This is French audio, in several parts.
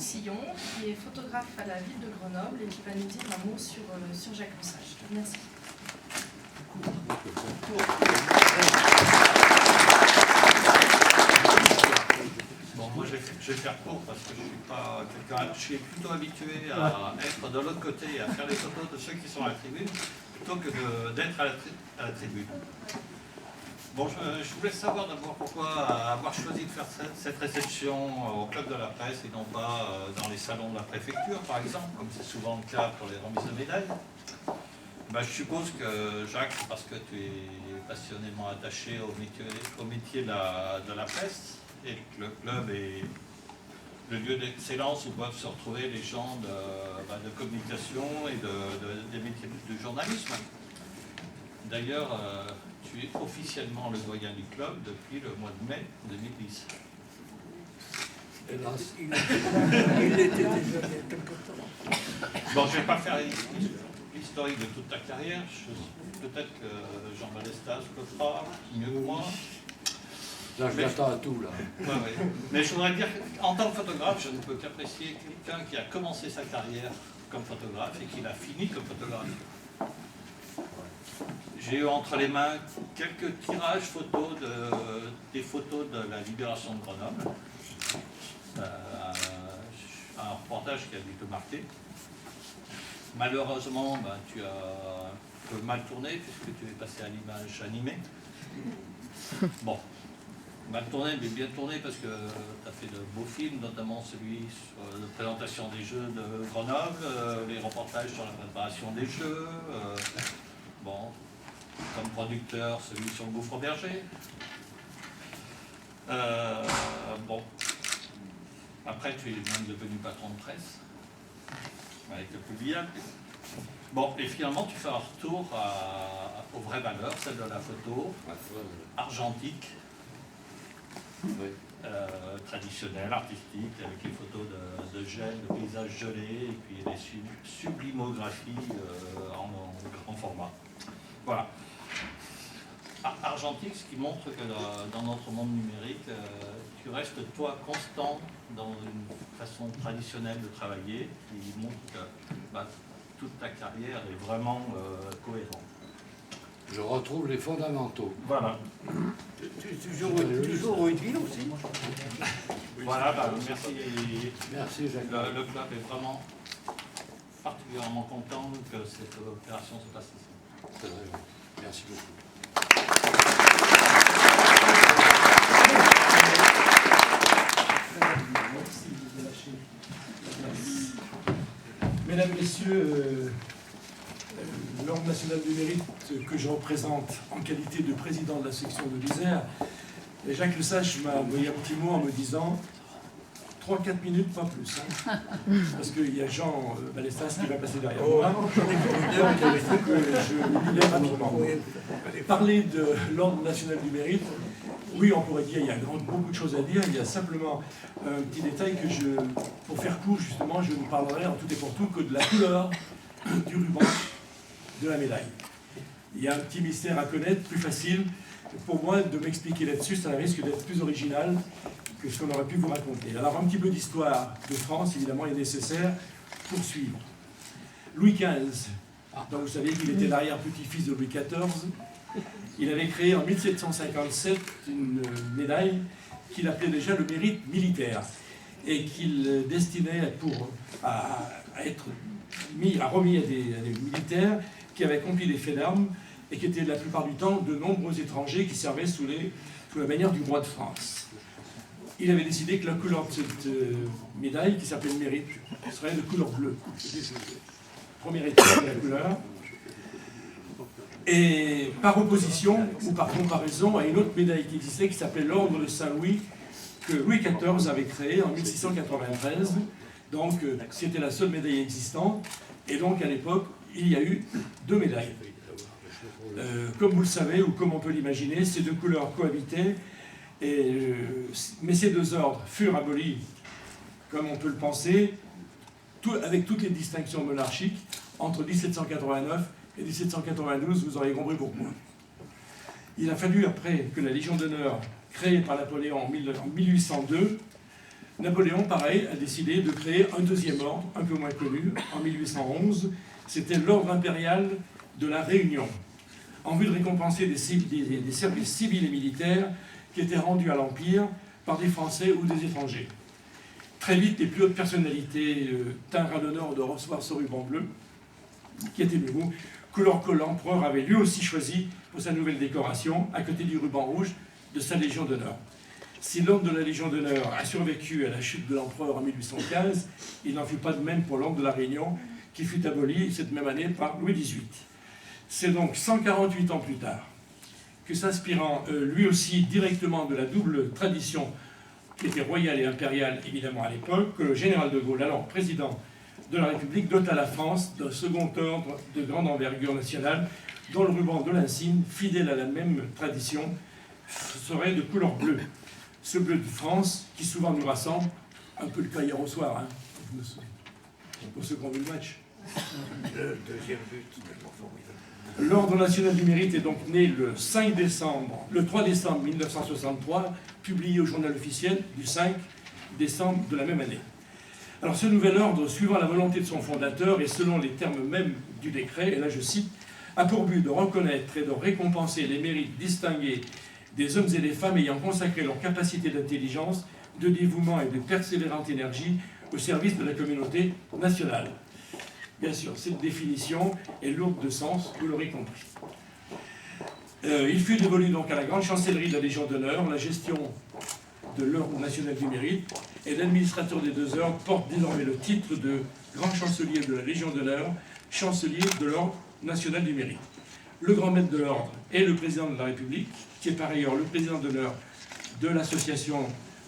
Sillon, qui est photographe à la ville de Grenoble et qui va nous dire un mot sur Jacques Lesage. Merci. Bon, moi je vais faire court parce que je suis pas quelqu'un. Je suis plutôt habitué à être de l'autre côté et à faire les photos de ceux qui sont à la tribune plutôt que d'être à la tribune. Bon, je voulais savoir d'abord pourquoi avoir choisi de faire cette réception au Club de la Presse et non pas dans les salons de la préfecture, par exemple, comme c'est souvent le cas pour les remises de médailles. Ben, je suppose que Jacques, c'est parce que tu es passionnément attaché au métier de la presse et que le club est le lieu d'excellence où peuvent se retrouver les gens de communication et des métiers du journalisme. D'ailleurs, tu es officiellement le doyen du club depuis le mois de mai 2010. Hélas, il l'était déjà il y a quelque temps. Bon, je ne vais pas faire l'historique de toute ta carrière. Peut-être que Jean Balestas le fera mieux que moi. Là, je m'attends à tout, là. Ouais. Mais je voudrais dire qu'en tant que photographe, je ne peux qu'apprécier quelqu'un qui a commencé sa carrière comme photographe et qui l'a fini comme photographe. J'ai eu entre les mains quelques tirages photos des photos de la libération de Grenoble. Un reportage qui a dû te marquer. Malheureusement, tu as un peu mal tourné puisque tu es passé à l'image animée. Bon, mal tourné, mais bien tourné parce que tu as fait de beaux films, notamment celui sur la présentation des Jeux de Grenoble, les reportages sur la préparation des Jeux. Bon, comme producteur, celui sur le gouffre berger. Bon. Après, tu es même devenu patron de presse, avec le Publiable. Bon, et finalement, tu fais un retour aux vraies valeurs, celle de la photo, argentique, traditionnelle, artistique, avec les photos de gel, de paysages gelés, et puis les sublimographies en grand format. Voilà. Argentique, ce qui montre que dans notre monde numérique, tu restes toi constant dans une façon traditionnelle de travailler, qui montre que toute ta carrière est vraiment cohérente. Je retrouve les fondamentaux. Voilà. Toujours utile aussi. Voilà, merci. Merci Jacques. Le club est vraiment particulièrement content que cette opération se passe ici. C'est vrai. Merci beaucoup. Mesdames, Messieurs, l'Ordre national du mérite que je représente en qualité de président de la section de l'Isère, Jacques Lesage m'a envoyé un petit mot en me disant 3-4 minutes, pas plus. Hein, parce qu'il y a Jean Balestas qui va passer derrière moi. Donc il faut que je lui lève rapidement. Parler de l'Ordre national du mérite, oui, on pourrait dire, il y a beaucoup de choses à dire. Il y a simplement un petit détail que pour faire court, justement, je ne parlerai en tout et pour tout que de la couleur du ruban de la médaille. Il y a un petit mystère à connaître, plus facile pour moi de m'expliquer là-dessus, ça risque d'être plus original que ce qu'on aurait pu vous raconter. Alors, un petit peu d'histoire de France, évidemment, est nécessaire pour suivre. Louis XV, donc vous savez qu'il était l'arrière-petit-fils de Louis XIV. Il avait créé en 1757 une médaille qu'il appelait déjà le mérite militaire et qu'il destinait à être remis à des militaires qui avaient accompli des faits d'armes et qui étaient la plupart du temps de nombreux étrangers qui servaient sous la bannière du roi de France. Il avait décidé que la couleur de cette médaille, qui s'appelle mérite, serait de couleur bleue. C'était la première étape de la couleur. Et par opposition, ou par comparaison, à une autre médaille qui existait, qui s'appelait l'Ordre de Saint-Louis, que Louis XIV avait créé en 1693. Donc, c'était la seule médaille existante. Et donc, à l'époque, il y a eu deux médailles. Comme vous le savez, ou comme on peut l'imaginer, ces deux couleurs cohabitaient. Mais ces deux ordres furent abolis, comme on peut le penser, avec toutes les distinctions monarchiques, entre 1789 et 1792, vous aurez compris pourquoi. Il a fallu, après que la Légion d'honneur, créée par Napoléon en 1802, Napoléon, pareil, a décidé de créer un deuxième ordre, un peu moins connu, en 1811. C'était l'ordre impérial de la Réunion, en vue de récompenser des services civils et militaires qui étaient rendus à l'Empire par des Français ou des étrangers. Très vite, les plus hautes personnalités tinrent à l'honneur de recevoir ce ruban bleu, qui était nouveau, couleur que l'empereur avait lui aussi choisi pour sa nouvelle décoration, à côté du ruban rouge de sa Légion d'honneur. Si l'ordre de la Légion d'honneur a survécu à la chute de l'empereur en 1815, il n'en fut pas de même pour l'ordre de la Réunion, qui fut aboli cette même année par Louis XVIII. C'est donc 148 ans plus tard que, s'inspirant lui aussi directement de la double tradition qui était royale et impériale évidemment à l'époque, que le général de Gaulle, alors président de la République, dote à la France d'un second ordre de grande envergure nationale, dont le ruban de l'insigne, fidèle à la même tradition, serait de couleur bleue. Ce bleu de France qui souvent nous rassemble, un peu le cas hier au soir, hein, pour ceux qui ont vu le match. Le deuxième but, c'était formidable. L'Ordre national du mérite est donc né le 3 décembre 1963, publié au journal officiel du 5 décembre de la même année. Alors ce nouvel ordre, suivant la volonté de son fondateur et selon les termes mêmes du décret, et là je cite, a pour but de reconnaître et de récompenser les mérites distingués des hommes et des femmes ayant consacré leur capacité d'intelligence, de dévouement et de persévérante énergie au service de la communauté nationale. Bien sûr, cette définition est lourde de sens, vous l'aurez compris. Il fut dévolu donc à la grande chancellerie de la Légion d'honneur la gestion de l'Ordre national du mérite, et l'administrateur des deux ordres porte désormais le titre de grand chancelier de la Légion d'honneur, chancelier de l'Ordre national du mérite. Le grand maître de l'ordre est le président de la République, qui est par ailleurs le président d'honneur de l'association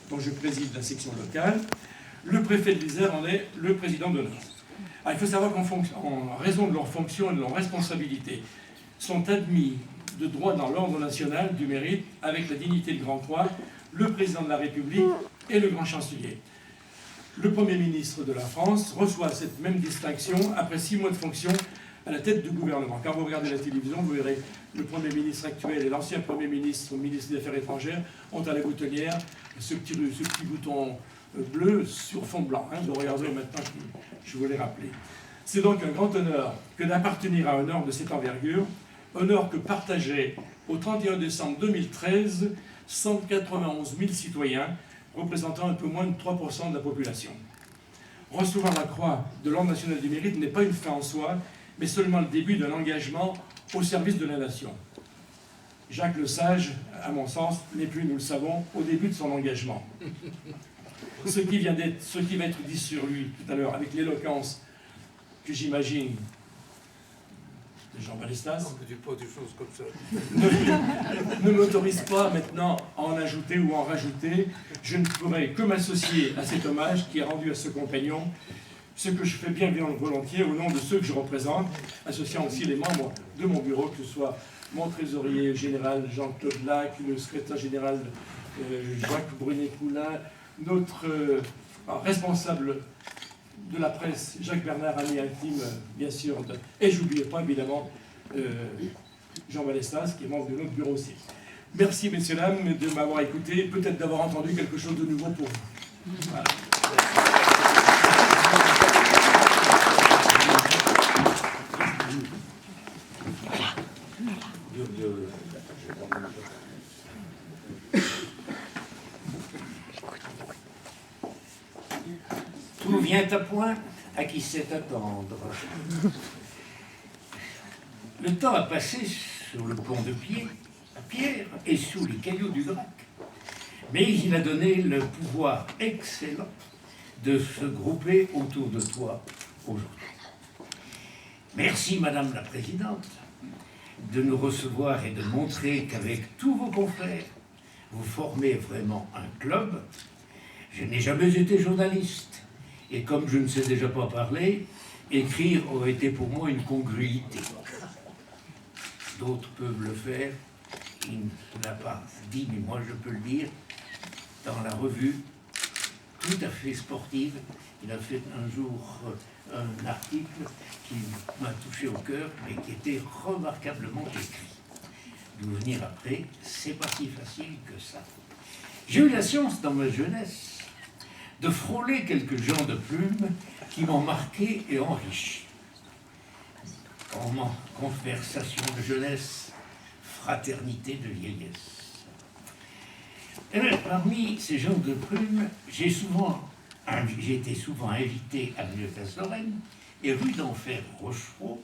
dont je préside la section locale. Le préfet de l'Isère en est le président d'honneur. Il faut savoir qu'en raison de leurs fonctions et de leurs responsabilités, sont admis de droit dans l'ordre national du mérite, avec la dignité de Grand Croix, le président de la République et le grand chancelier. Le Premier ministre de la France reçoit cette même distinction après 6 mois de fonction à la tête du gouvernement. Quand vous regardez la télévision, vous verrez le Premier ministre actuel et l'ancien Premier ministre, ministre des Affaires étrangères, ont à la boutonnière ce petit bouton bleu sur fond blanc. Vous regardez maintenant, je vous l'ai rappelé. C'est donc un grand honneur que d'appartenir à un ordre de cette envergure, honneur que partageaient au 31 décembre 2013 191 000 citoyens, représentant un peu moins de 3% de la population. Recevoir la croix de l'Ordre national du mérite n'est pas une fin en soi, mais seulement le début d'un engagement au service de la nation. Jacques Lesage, à mon sens, n'est plus, nous le savons, au début de son engagement. Ce qui va être dit sur lui tout à l'heure, avec l'éloquence que j'imagine de Jean Balestas, On ne dit pas des choses comme ça. ne m'autorise pas maintenant à en ajouter ou en rajouter. Je ne pourrais que m'associer à cet hommage qui est rendu à ce compagnon, ce que je fais bien volontiers au nom de ceux que je représente, associant aussi les membres de mon bureau, que ce soit mon trésorier général Jean-Claude Lac, le secrétaire général Jacques Brunet-Poulin, notre responsable de la presse, Jacques Bernard, ami intime, bien sûr, et je n'oubliais pas évidemment Jean Balestas, qui est membre de notre bureau aussi. Merci, messieurs, dames, de m'avoir écouté, peut-être d'avoir entendu quelque chose de nouveau pour vous. Voilà. Tout vient à point à qui sait attendre. Le temps a passé sur le pont de Pierre et sous les cailloux du Drac, mais il a donné le pouvoir excellent de se grouper autour de toi aujourd'hui. Merci, Madame la Présidente, de nous recevoir et de montrer qu'avec tous vos confrères, vous formez vraiment un club. Je n'ai jamais été journaliste, et comme je ne sais déjà pas parler, écrire aurait été pour moi une congruité. D'autres peuvent le faire, il ne l'a pas dit, mais moi je peux le dire, dans la revue tout à fait sportive, il a fait un jour un article qui m'a touché au cœur, mais qui était remarquablement écrit. D'où venir après, c'est pas si facile que ça. J'ai eu la chance dans ma jeunesse de frôler quelques gens de plume qui m'ont marqué et enrichi. Conversation de jeunesse, fraternité de vieillesse. Parmi ces gens de plume, j'ai été souvent invité à Milles-Lorraine et rue d'Enfer Rochereau,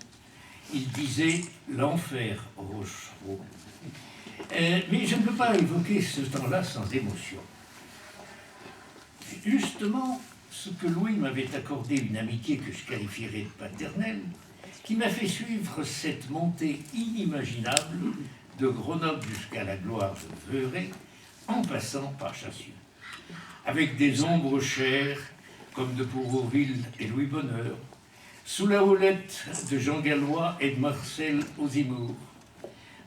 il disait l'enfer Rochereau. Mais je ne peux pas évoquer ce temps-là sans émotion. Justement, ce que Louis m'avait accordé, une amitié que je qualifierais de paternelle, qui m'a fait suivre cette montée inimaginable de Grenoble jusqu'à la gloire de Veurey, en passant par Chassieux, avec des ombres chères comme de Bourreauville et Louis Bonheur, sous la houlette de Jean Gallois et de Marcel Ozimour,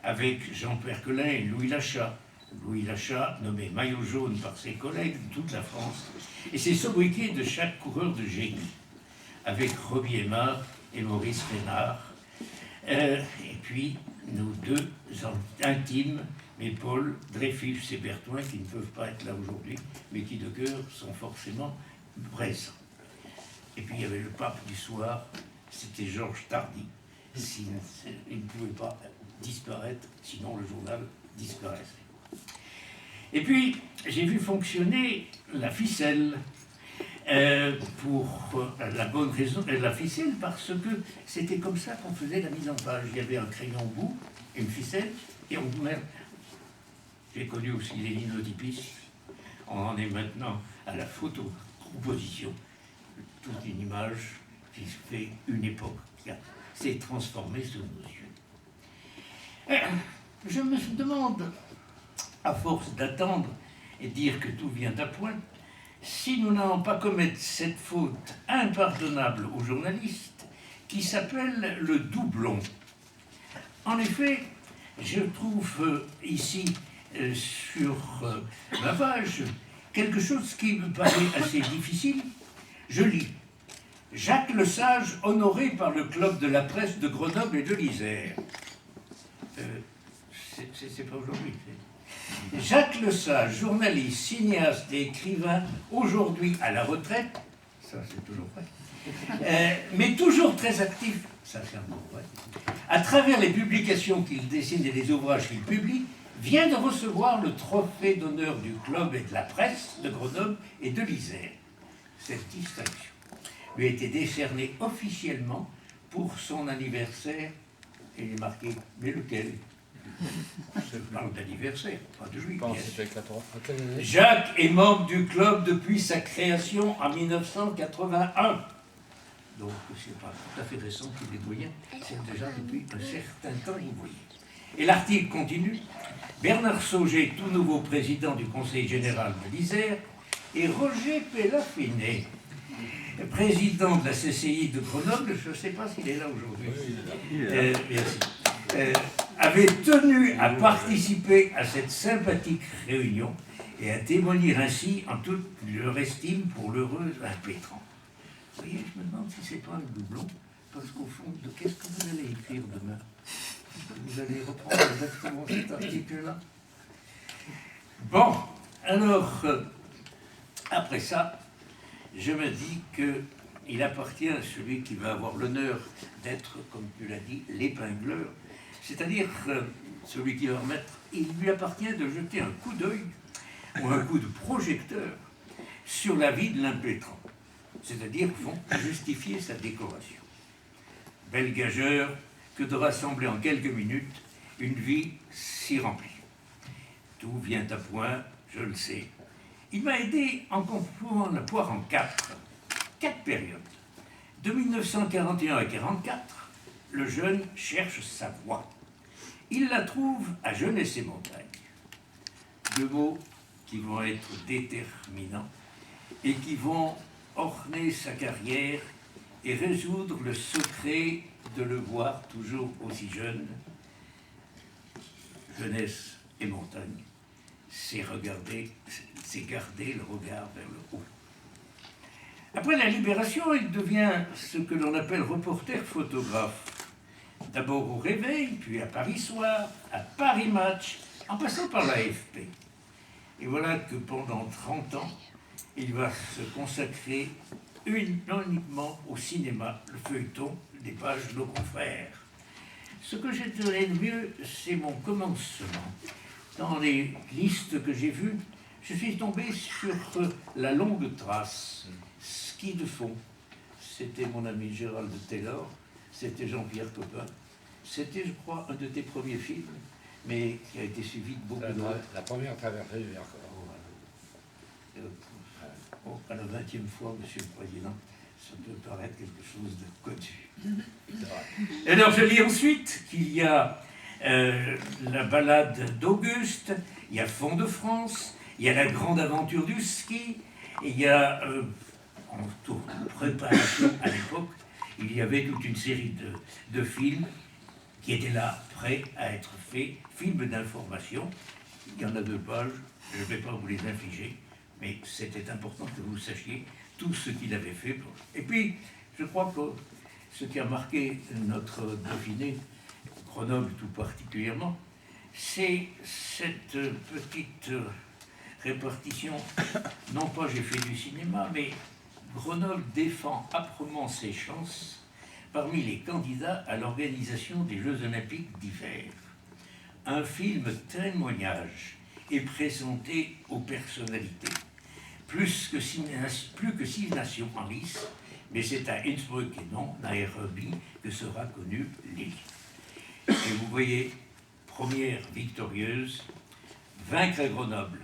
avec Jean Perquelin et Louis Lachat, nommé maillot jaune par ses collègues de toute la France, et ses sobriquets de chaque coureur de génie, avec Roby Aymar et Maurice Fénard, et puis nos deux intimes, mais Paul, Dreyfus et Berthoin, qui ne peuvent pas être là aujourd'hui, mais qui de cœur sont forcément présents. Et puis il y avait le pape du soir, c'était Georges Tardy. Il ne pouvait pas disparaître, sinon le journal disparaissait. Et puis j'ai vu fonctionner la ficelle, pour la bonne raison, la ficelle, parce que c'était comme ça qu'on faisait la mise en page. Il y avait un crayon au bout, une ficelle, et on met. J'ai connu aussi les linotypistes. On en est maintenant à la photo-composition. Toute une image qui fait une époque, qui s'est transformée sous nos yeux. Je me demande, à force d'attendre et dire que tout vient à point, si nous n'allons pas commettre cette faute impardonnable aux journalistes qui s'appelle le doublon. En effet, je trouve ici sur ma page quelque chose qui me paraît assez difficile. Je lis « Jacques Lesage, honoré par le club de la presse de Grenoble et de l'Isère ». C'est pas aujourd'hui. Jacques Lesage, journaliste, cinéaste et écrivain, aujourd'hui à la retraite, ça c'est toujours vrai, mais toujours très actif, ça c'est encore vrai, à travers les publications qu'il dessine et les ouvrages qu'il publie, vient de recevoir le trophée d'honneur du club et de la presse de Grenoble et de l'Isère. Cette distinction lui a été décernée officiellement pour son anniversaire, et il est marqué, mais lequel? Je parle d'anniversaire, pas de juillet. Jacques est membre du club depuis sa création en 1981. Donc c'est pas tout à fait récent qu'il est doyen, c'est déjà depuis un certain temps, vous voyez. Et l'article continue. Bernard Sauget, tout nouveau président du Conseil général de l'Isère, et Roger Pellaffinet, président de la CCI de Grenoble, je ne sais pas s'il est là aujourd'hui. Merci. Avait tenu à participer à cette sympathique réunion et à témoigner ainsi en toute leur estime pour l'heureux impétrant. Vous voyez, je me demande si c'est pas un doublon, parce qu'au fond, de qu'est-ce que vous allez écrire demain? Vous allez reprendre exactement cet article-là? Bon, alors, après ça, je me dis qu'il appartient à celui qui va avoir l'honneur d'être, comme tu l'as dit, l'épingleur, c'est-à-dire celui qui va remettre, il lui appartient de jeter un coup d'œil ou un coup de projecteur sur la vie de l'impétrant, c'est-à-dire, au fond, justifier sa décoration. Bel gageur que de rassembler en quelques minutes une vie si remplie. Tout vient à point, je le sais. Il m'a aidé en composant la poire en quatre périodes. De 1941 à 1944, le jeune cherche sa voie. Il la trouve à Jeunesse et Montagne. Deux mots qui vont être déterminants et qui vont orner sa carrière et résoudre le secret de le voir toujours aussi jeune. Jeunesse et Montagne, c'est garder le regard vers le haut. Après la Libération, il devient ce que l'on appelle reporter-photographe. D'abord au Réveil, puis à Paris Soir, à Paris Match, en passant par l'AFP. Et voilà que pendant 30 ans, il va se consacrer uniquement au cinéma, le feuilleton des pages de nos confrères. Ce que j'ai trouvé de mieux, c'est mon commencement. Dans les listes que j'ai vues, je suis tombé sur La longue trace, Ski de fond. C'était mon ami Gérald Taylor, c'était Jean-Pierre Copin. C'était, je crois, un de tes premiers films, mais qui a été suivi de beaucoup d'autres. La première traversée du Vercors. À la 20e fois, Monsieur le Président, ça peut paraître quelque chose de connu. Alors, je lis ensuite qu'il y a la balade d'Auguste, il y a Fond de France, il y a la grande aventure du ski, et il y a, en préparation à l'époque, il y avait toute une série de films qui étaient là, prêts à être faits, films d'information. Il y en a 2 pages, je ne vais pas vous les infliger, mais c'était important que vous sachiez tout ce qu'il avait fait. Et puis, je crois que ce qui a marqué notre Dauphiné, Grenoble tout particulièrement, c'est cette petite répartition. Non pas j'ai fait du cinéma, mais Grenoble défend âprement ses chances parmi les candidats à l'organisation des Jeux Olympiques d'hiver. Un film témoignage est présenté aux personnalités. Plus que 6 nations en lice, mais c'est à Innsbruck et non à Nairobi que sera connue l'île. Et vous voyez, première victorieuse, Vaincre à Grenoble,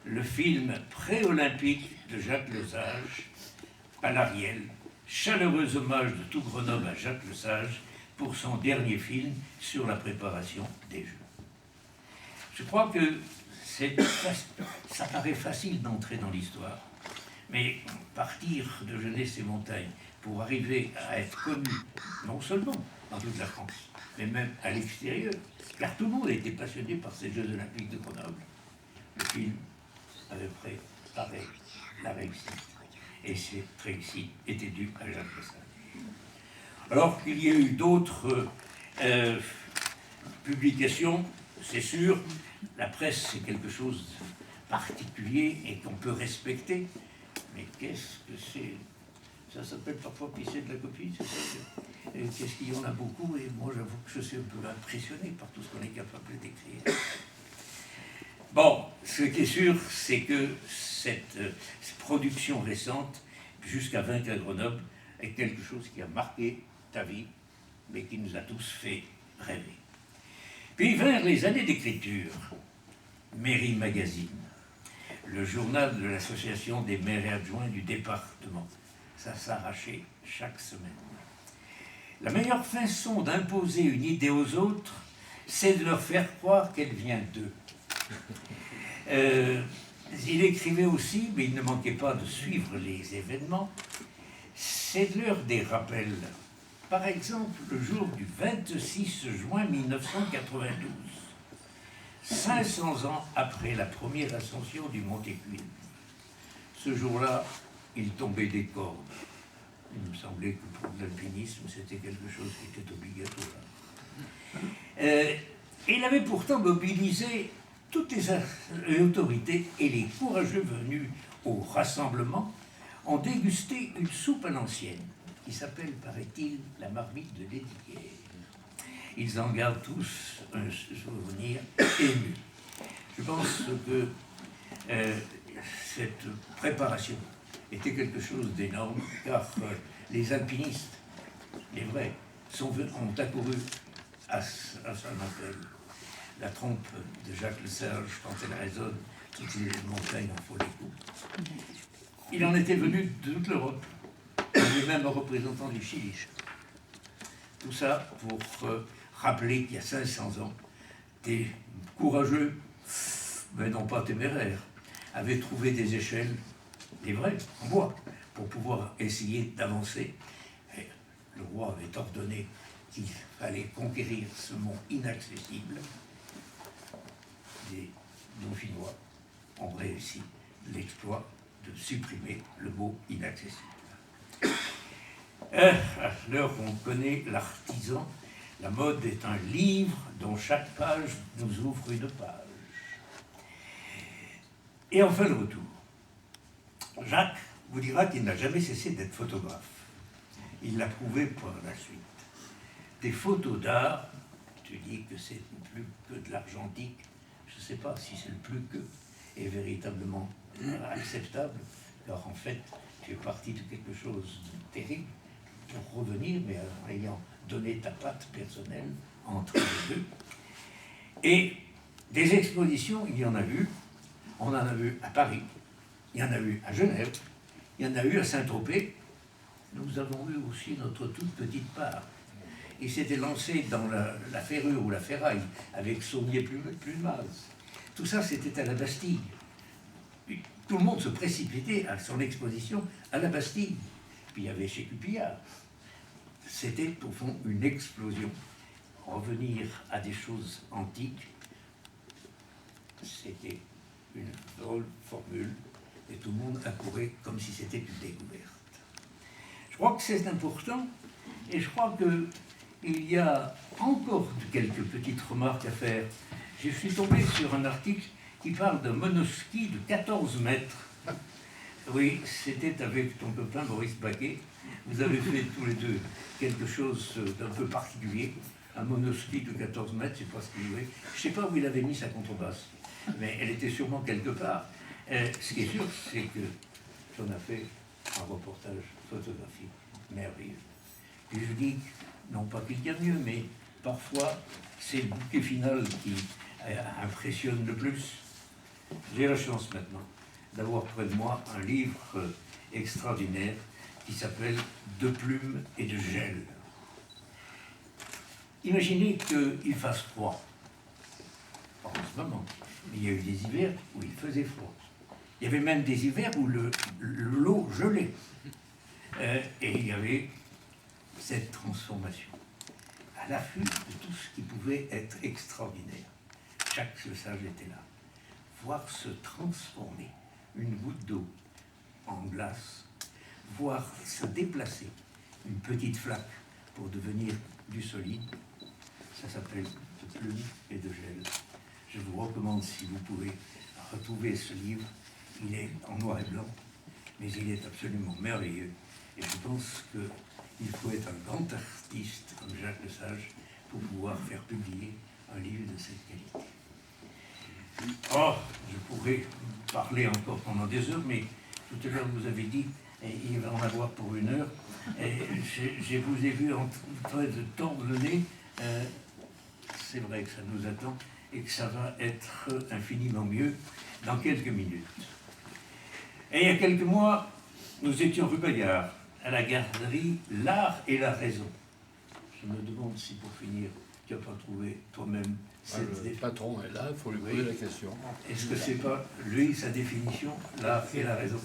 le film pré-olympique de Jacques Lesage, à l'Ariel, chaleureux hommage de tout Grenoble à Jacques Lesage pour son dernier film sur la préparation des Jeux. Je crois que ça paraît facile d'entrer dans l'histoire, mais partir de Jeunesse et Montagne pour arriver à être connu, non seulement dans toute la France, mais même à l'extérieur, car tout le monde a été passionné par ces Jeux Olympiques de Grenoble. Le film avait préparé la réussite, et cette réussite était due à Jacques Lesage. Alors qu'il y a eu d'autres publications, c'est sûr, la presse c'est quelque chose de particulier et qu'on peut respecter, mais qu'est-ce que c'est? Ça s'appelle parfois pisser de la copie, c'est ça? Qu'est-ce qu'il y en a beaucoup, et moi j'avoue que je suis un peu impressionné par tout ce qu'on est capable d'écrire. Bon, ce qui est sûr, c'est que cette production récente, jusqu'à Vaincre à Grenoble, est quelque chose qui a marqué ta vie, mais qui nous a tous fait rêver. Puis vers les années d'écriture, Mairie Magazine, le journal de l'association des maires et adjoints du département, ça s'arrachait chaque semaine. La meilleure façon d'imposer une idée aux autres, c'est de leur faire croire qu'elle vient d'eux. Il écrivait aussi, mais il ne manquait pas de suivre les événements, c'est l'heure des rappels. Par exemple, le jour du 26 juin 1992, 500 ans après la première ascension du Mont Écuine. Ce jour-là, il tombait des cordes. Il me semblait que pour l'alpinisme, c'était quelque chose qui était obligatoire. Il avait pourtant mobilisé toutes les autorités, et les courageux venus au rassemblement ont dégusté une soupe à l'ancienne qui s'appelle, paraît-il, la marmite de Lédiguière. Ils en gardent tous un souvenir ému. Je pense que cette préparation était quelque chose d'énorme, car les alpinistes, les vrais, ont accouru à son appel. La trompe de Jacques Lesage, quand elle résonne, toutes les montagnes en font l'écho. Il en était venu de toute l'Europe, lui-même un représentant du Chili. Tout ça pour rappeler qu'il y a 500 ans, des courageux, mais non pas téméraires, avaient trouvé des échelles, des vraies, en bois, pour pouvoir essayer d'avancer. Et le roi avait ordonné qu'il fallait conquérir ce mont inaccessible. Les Dauphinois ont réussi l'exploit de supprimer le mot inaccessible. À l'heure où on connaît l'artisan, la mode est un livre dont chaque page nous ouvre une page. Et enfin le retour. Jacques vous dira qu'il n'a jamais cessé d'être photographe. Il l'a prouvé par la suite. Des photos d'art, tu dis que c'est plus que de l'argentique, je ne sais pas si c'est le plus que est véritablement acceptable, car en fait, tu es parti de quelque chose de terrible pour revenir, mais en ayant donné ta patte personnelle entre les deux. Et des expositions, il y en a eu. On en a vu à Paris, il y en a eu à Genève, il y en a eu à Saint-Tropez. Nous avons eu aussi notre toute petite part. Il s'était lancé dans la ferrure ou la ferraille avec Saunier Plumaz. Tout ça, c'était à la Bastille. Tout le monde se précipitait à son exposition à la Bastille. Puis il y avait chez Cupillard. C'était au fond une explosion. Revenir à des choses antiques, c'était une drôle formule, et tout le monde accourait comme si c'était une découverte. Je crois que c'est important, et je crois qu'il y a encore quelques petites remarques à faire. Je suis tombé sur un article qui parle d'un monoski de 14 mètres. Oui, c'était avec ton copain Maurice Baquet. Vous avez fait tous les deux quelque chose d'un peu particulier. Un monoski de 14 mètres, je ne sais pas ce qu'il jouait. Je ne sais pas où il avait mis sa contrebasse, mais elle était sûrement quelque part. Ce qui est sûr, c'est que j'en ai fait un reportage photographique merveilleux. Et je dis, non pas qu'il y a mieux, mais parfois, c'est le bouquet final qui impressionne le plus. J'ai la chance maintenant d'avoir près de moi un livre extraordinaire qui s'appelle « De plumes et de gel ». Imaginez qu'il fasse froid. Pas en ce moment, mais il y a eu des hivers où il faisait froid. Il y avait même des hivers où l'eau gelait. Et il y avait cette transformation, à l'affût de tout ce qui pouvait être extraordinaire. Jacques Lesage était là. Voir se transformer une goutte d'eau en glace, voir se déplacer une petite flaque pour devenir du solide, ça s'appelle de plumes et de gel. Je vous recommande, si vous pouvez, retrouver ce livre. Il est en noir et blanc, mais il est absolument merveilleux. Et je pense qu'il faut être un grand artiste comme Jacques Lesage pour pouvoir faire publier un livre de cette qualité. Oh, je pourrais parler encore pendant des heures, mais tout à l'heure vous avez dit, et il va en avoir pour 1 heure, et je vous ai vu en train de tordre le nez. C'est vrai que ça nous attend et que ça va être infiniment mieux dans quelques minutes. Et il y a quelques mois, nous étions rue Bayard, à la galerie L'Art et la Raison. Je me demande si pour finir, tu n'as pas trouvé toi-même cette Le patron est là, il faut lui poser la question. Est-ce que c'est pas lui, sa définition, l'art et la raison?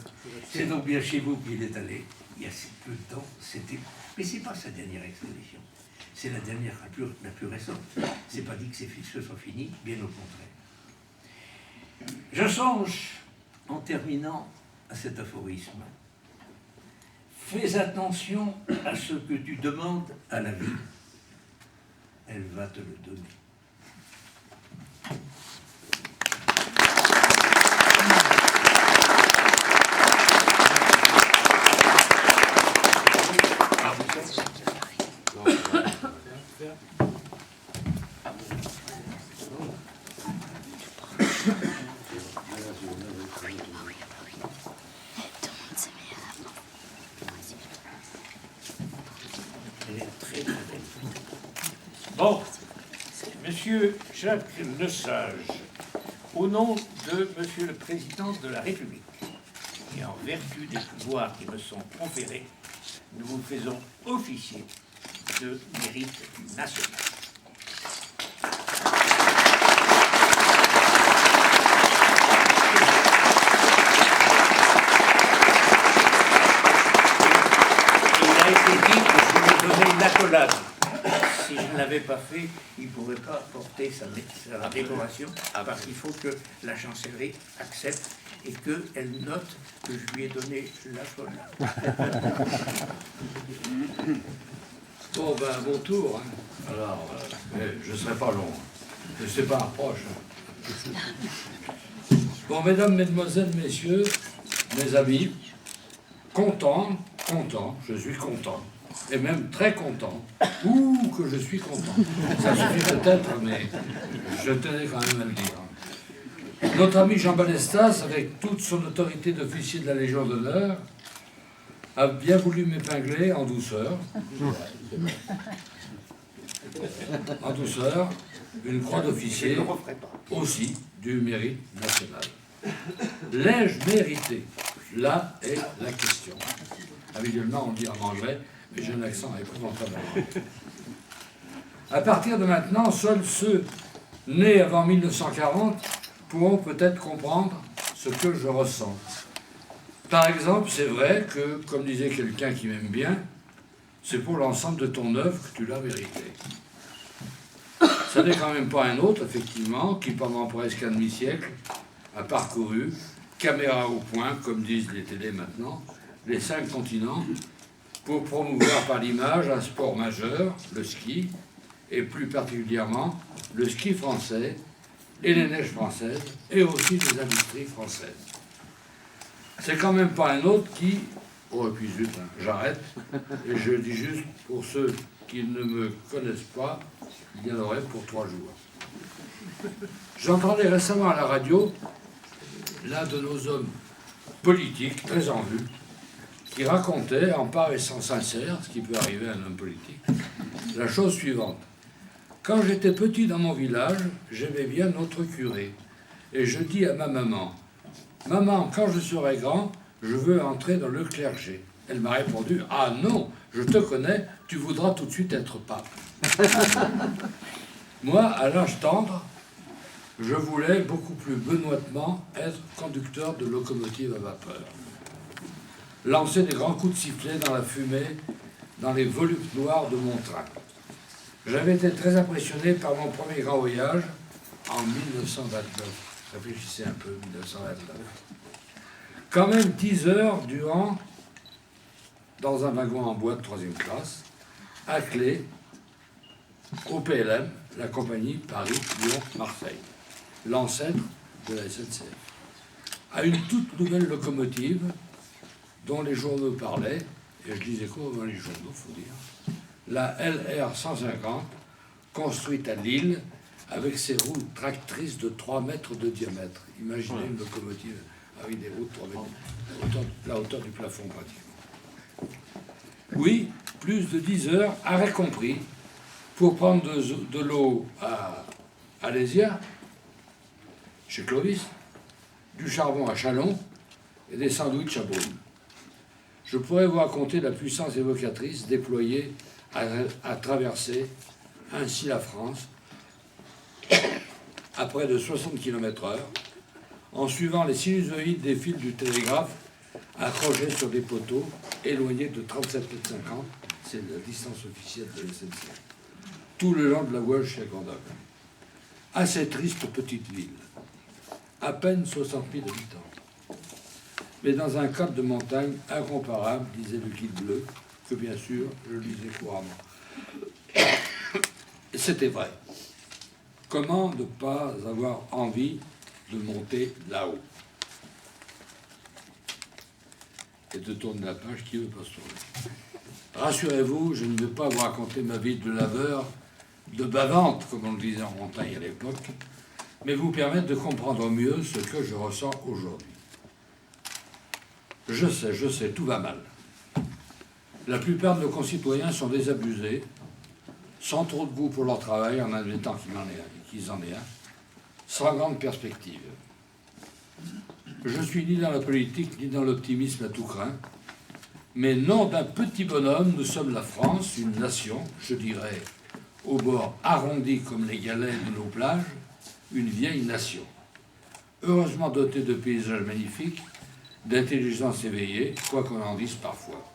C'est donc bien chez vous qu'il est allé, il y a si peu de temps, c'était... Mais c'est pas sa dernière exposition, c'est la dernière, la plus récente. C'est pas dit que ce soit fini, bien au contraire. Je songe, en terminant, à cet aphorisme. Fais attention à ce que tu demandes à la vie. Elle va te le donner. Bon, Monsieur Jacques Lesage, au nom de Monsieur le Président de la République, et en vertu des pouvoirs qui me sont conférés, nous vous faisons officier de mérite national. Il a été dit que je vous donnais une accolade. Si je ne l'avais pas fait, il ne pourrait pas porter sa décoration, parce qu'il faut que la chancellerie accepte et qu'elle note que je lui ai donné l'accolade. Bon, ben, à mon tour. Alors, je ne serai pas long. Je ne sais pas, approche. Bon, mesdames, mesdemoiselles, messieurs, mes amis, content, je suis content, et même très content, ou que je suis content. Ça suffit peut-être, mais je tenais quand même à le dire. Notre ami Jean Balestas, avec toute son autorité d'officier de la Légion d'honneur, a bien voulu m'épingler en douceur. En douceur, une croix d'officier aussi du mérite national. L'ai-je mérité? Là est la question. Habituellement, on dit en anglais, mais j'ai un accent épouvantable. À partir de maintenant, seuls ceux nés avant 1940 pourront peut-être comprendre ce que je ressens. Par exemple, c'est vrai que, comme disait quelqu'un qui m'aime bien, c'est pour l'ensemble de ton œuvre que tu l'as mérité. Ça n'est quand même pas un autre, effectivement, qui pendant presque un demi-siècle a parcouru, caméra au point, comme disent les télés maintenant, les 5 continents, pour promouvoir par l'image un sport majeur, le ski, et plus particulièrement le ski français et les neiges françaises, et aussi les industries françaises. C'est quand même pas un autre qui... Oh, et puis zut, hein, j'arrête, et je dis juste, pour ceux qui ne me connaissent pas, il y en aurait pour 3 jours. J'entendais récemment à la radio l'un de nos hommes politiques, très en vue, qui racontait, en paraissant sincère, ce qui peut arriver à un homme politique, la chose suivante. Quand j'étais petit dans mon village, j'aimais bien notre curé. Et je dis à ma maman, « Maman, quand je serai grand, je veux entrer dans le clergé. » Elle m'a répondu, « Ah non, je te connais, tu voudras tout de suite être pape. » Moi, à l'âge tendre, je voulais beaucoup plus benoîtement être conducteur de locomotive à vapeur. Lancer des grands coups de sifflet dans la fumée, dans les volutes noirs de mon train. J'avais été très impressionné par mon premier grand voyage en 1929. Réfléchissez un peu, 1929. Quand même 10 heures durant, dans un wagon en bois de 3e classe, à clé, au PLM, la compagnie Paris-Lyon-Marseille, l'ancêtre de la SNCF, à une toute nouvelle locomotive dont les journaux parlaient, et je lisais quoi dans les journaux, il faut dire, la LR 150, construite à Lille, avec ses roues tractrices de 3 mètres de diamètre. Imaginez une locomotive avec des roues de 3 mètres, la hauteur du plafond pratiquement. Oui, plus de 10 heures, arrêt compris, pour prendre de l'eau à Alésia, chez Clovis, du charbon à Châlons et des sandwichs à Beaune. Je pourrais vous raconter la puissance évocatrice déployée à traverser ainsi la France à près de 60 km/h en suivant les sinusoïdes des fils du télégraphe accrochés sur des poteaux éloignés de 37,50 m, c'est la distance officielle de la SNCF, tout le long de la voie jusqu'à Grenoble. Assez triste petite ville, à peine 60 000 habitants, mais dans un cadre de montagne incomparable, disait le guide bleu, que bien sûr je lisais couramment. Et c'était vrai. Comment ne pas avoir envie de monter là-haut et de tourner la page, qui veut pas se tourner. Rassurez-vous, je ne vais pas vous raconter ma vie de laveur, de bavante, comme on le disait en montagne à l'époque, mais vous permettre de comprendre mieux ce que je ressens aujourd'hui. Je sais, tout va mal. La plupart de nos concitoyens sont désabusés, sans trop de goût pour leur travail, en admettant qu'ils en aient un, sans grande perspective. Je suis ni dans la politique, ni dans l'optimisme à tout craint, mais non d'un petit bonhomme, nous sommes la France, une nation, je dirais, au bord arrondi comme les galets de nos plages, une vieille nation, heureusement dotée de paysages magnifiques, d'intelligence éveillée, quoi qu'on en dise parfois.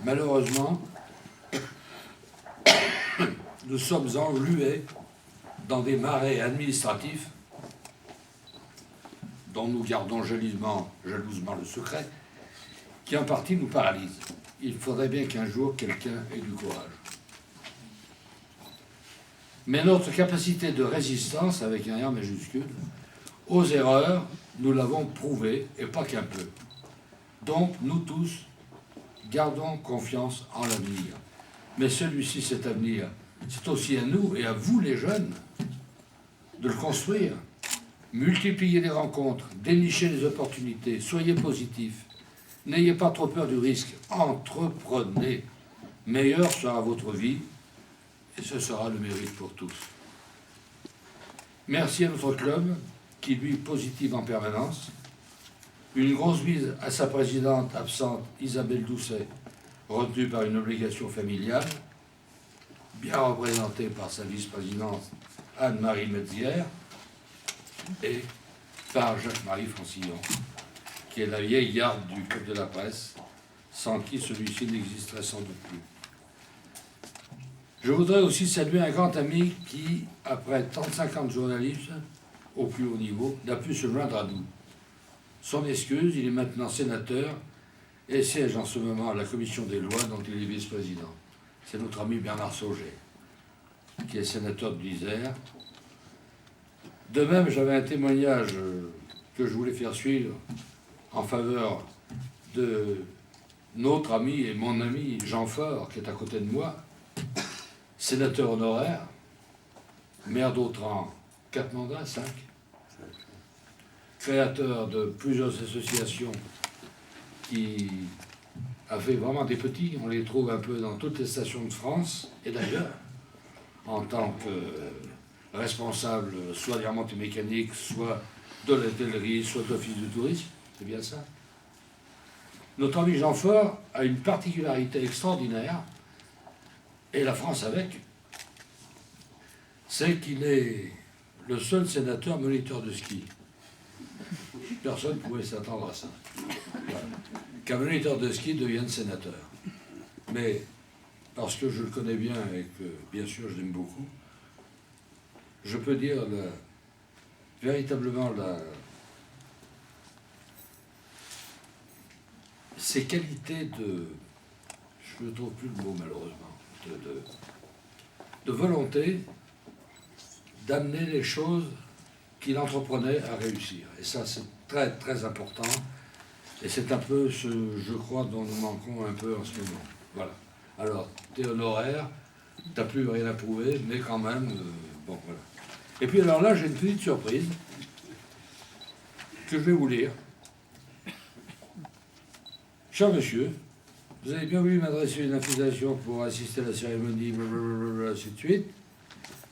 Malheureusement, nous sommes englués dans des marais administratifs dont nous gardons jalousement le secret, qui en partie nous paralysent. Il faudrait bien qu'un jour quelqu'un ait du courage. Mais notre capacité de résistance, avec un R majuscule, Aux erreurs, nous l'avons prouvé, et pas qu'un peu. Donc, nous tous, gardons confiance en l'avenir. Mais celui-ci, cet avenir, c'est aussi à nous et à vous, les jeunes, de le construire. Multipliez les rencontres, dénichez les opportunités, soyez positifs. N'ayez pas trop peur du risque, entreprenez. Meilleure sera votre vie, et ce sera le mérite pour tous. Merci à notre club, qui lui positive en permanence. Une grosse bise à sa présidente absente, Isabelle Doucet, retenue par une obligation familiale, bien représentée par sa vice-présidente Anne-Marie Metzière, et par Jacques-Marie Francillon, qui est la vieille garde du Club de la Presse, sans qui celui-ci n'existerait sans doute plus. Je voudrais aussi saluer un grand ami qui, après 35 ans de journalisme, au plus haut niveau, n'a pu se joindre à nous. Son excuse, il est maintenant sénateur et siège en ce moment à la commission des lois dont il est vice-président. C'est notre ami Bernard Sauger, qui est sénateur de l'Isère. De même, j'avais un témoignage que je voulais faire suivre en faveur de notre ami et mon ami Jean Faure, qui est à côté de moi, sénateur honoraire, maire d'Autran, 4 mandats, 5, créateur de plusieurs associations qui a fait vraiment des petits, on les trouve un peu dans toutes les stations de France et d'ailleurs, en tant que responsable soit des remontées mécaniques, soit de l'hôtellerie, soit de l'office de tourisme, c'est bien ça. Notre ami Jean Faure a une particularité extraordinaire, et la France avec, c'est qu'il est le seul sénateur moniteur de ski. Personne ne pouvait s'attendre à ça. Voilà. Qu'un moniteur de ski devienne sénateur. Mais parce que je le connais bien et que, bien sûr, je l'aime beaucoup, je peux dire véritablement ses qualités de... Je ne trouve plus le mot, malheureusement. De volonté d'amener les choses qu'il entreprenait à réussir. Et ça, c'est très, très important. Et c'est un peu ce, je crois, dont nous manquons un peu en ce moment. Voilà. Alors, t'es honoraire, t'as plus rien à prouver, mais quand même, bon, voilà. Et puis alors là, j'ai une petite surprise que je vais vous lire. Cher monsieur, vous avez bien voulu m'adresser une invitation pour assister à la cérémonie, blablabla, ainsi de suite,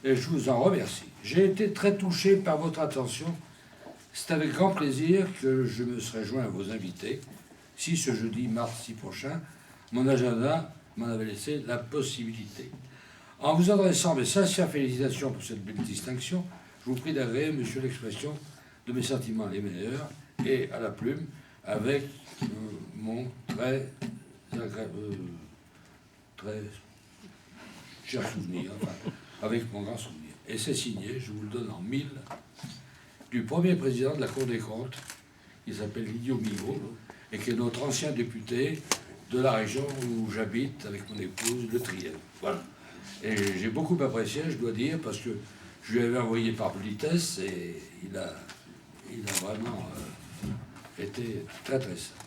et je vous en remercie. J'ai été très touché par votre attention. C'est avec grand plaisir que je me serai joint à vos invités, si ce jeudi, mardi prochain, mon agenda m'en avait laissé la possibilité. En vous adressant mes sincères félicitations pour cette belle distinction, je vous prie d'agréer, monsieur, l'expression de mes sentiments les meilleurs, et à la plume, avec mon très cher souvenir, enfin, avec mon grand souvenir. Et c'est signé, je vous le donne en 1000, du premier président de la Cour des comptes, qui s'appelle Lydio Migaud, et qui est notre ancien député de la région où j'habite avec mon épouse, le Triel. Voilà. Et j'ai beaucoup apprécié, je dois dire, parce que je lui avais envoyé par politesse et il a vraiment été très très simple.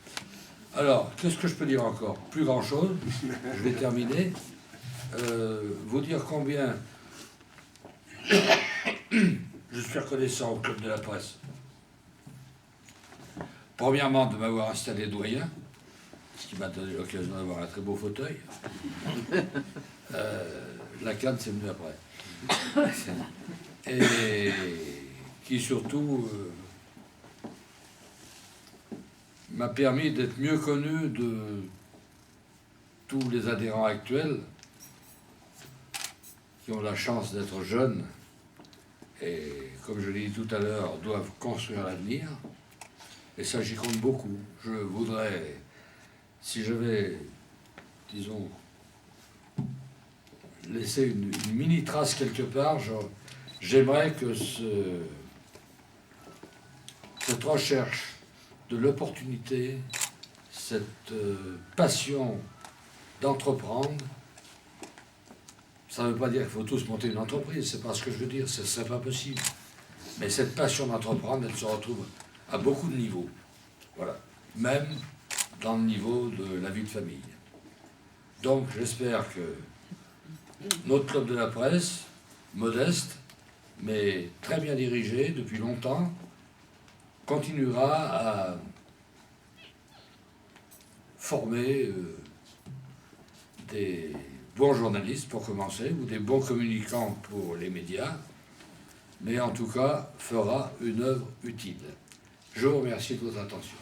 Alors, qu'est-ce que je peux dire encore? Plus grand-chose. Je vais terminer. Vous dire combien je suis reconnaissant au Club de la Presse. Premièrement, de m'avoir installé doyen, ce qui m'a donné l'occasion d'avoir un très beau fauteuil. La canne, c'est venu après. Et qui surtout m'a permis d'être mieux connu de tous les adhérents actuels qui ont la chance d'être jeunes et, comme je l'ai dit tout à l'heure, doivent construire l'avenir. Et ça, j'y compte beaucoup. Je voudrais, si j'avais, disons, laissé une mini trace quelque part, j'aimerais que cette recherche de l'opportunité, cette passion d'entreprendre, ça ne veut pas dire qu'il faut tous monter une entreprise, c'est pas ce que je veux dire, ce ne serait pas possible. Mais cette passion d'entreprendre, elle se retrouve à beaucoup de niveaux. Voilà. Même dans le niveau de la vie de famille. Donc j'espère que notre club de la presse, modeste, mais très bien dirigé depuis longtemps, continuera à former des bons journalistes pour commencer, ou des bons communicants pour les médias, mais en tout cas fera une œuvre utile. Je vous remercie de votre attention.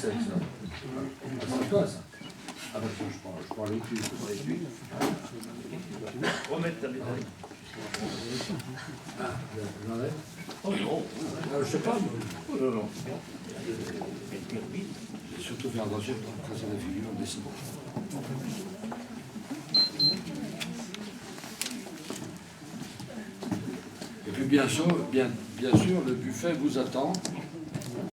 C'est quoi ça? Ah ben ça, je prends l'étui. Remettre ta médaille. Ah, j'enlève? Oh non. Je sais pas, moi. Oh non, non. Surtout faire attention quand c'est la figure, on descend. Et puis bien sûr, le buffet vous attend